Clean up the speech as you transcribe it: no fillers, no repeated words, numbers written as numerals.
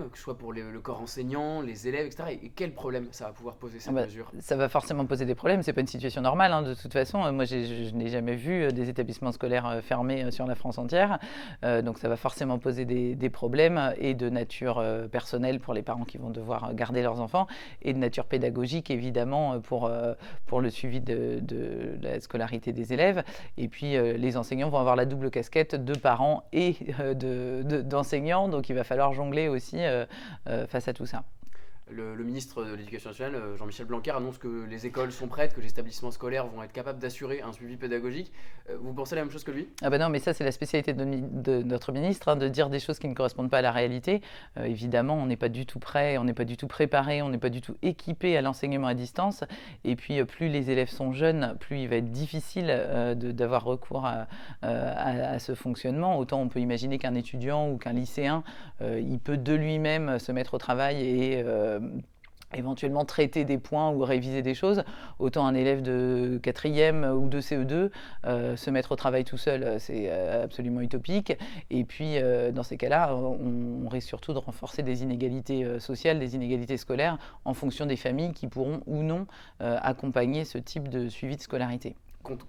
que ce soit pour le corps enseignant, les élèves, etc. Et quel problème ça va pouvoir poser Ah cette bah, mesure? ça va forcément poser des problèmes, c'est pas une situation normale, hein, de toute façon. Moi, je n'ai jamais vu des établissements scolaires fermés sur la France entière. Donc ça va forcément poser des problèmes et de nature personnelle pour les parents qui vont devoir garder leurs enfants et de nature pédagogique, évidemment, pour le suivi de la scolarité des élèves. Et puis les enseignants vont avoir la double casquette de parents et d'enseignants. Donc il va falloir jongler aussi face à tout ça. Le ministre de l'Éducation nationale, Jean-Michel Blanquer, annonce que les écoles sont prêtes, que les établissements scolaires vont être capables d'assurer un suivi pédagogique. Vous pensez la même chose que lui? Ah ben non, mais ça c'est la spécialité de notre ministre, hein, de dire des choses qui ne correspondent pas à la réalité. Évidemment, on n'est pas du tout prêt, on n'est pas du tout préparé, on n'est pas du tout équipé à l'enseignement à distance. Et puis plus les élèves sont jeunes, plus il va être difficile d'avoir recours à ce fonctionnement. Autant on peut imaginer qu'un étudiant ou qu'un lycéen, il peut de lui-même se mettre au travail et éventuellement traiter des points ou réviser des choses, autant un élève de 4e ou de CE2 se mettre au travail tout seul, c'est absolument utopique. Et puis dans ces cas-là, on risque surtout de renforcer des inégalités sociales, des inégalités scolaires en fonction des familles qui pourront ou non accompagner ce type de suivi de scolarité.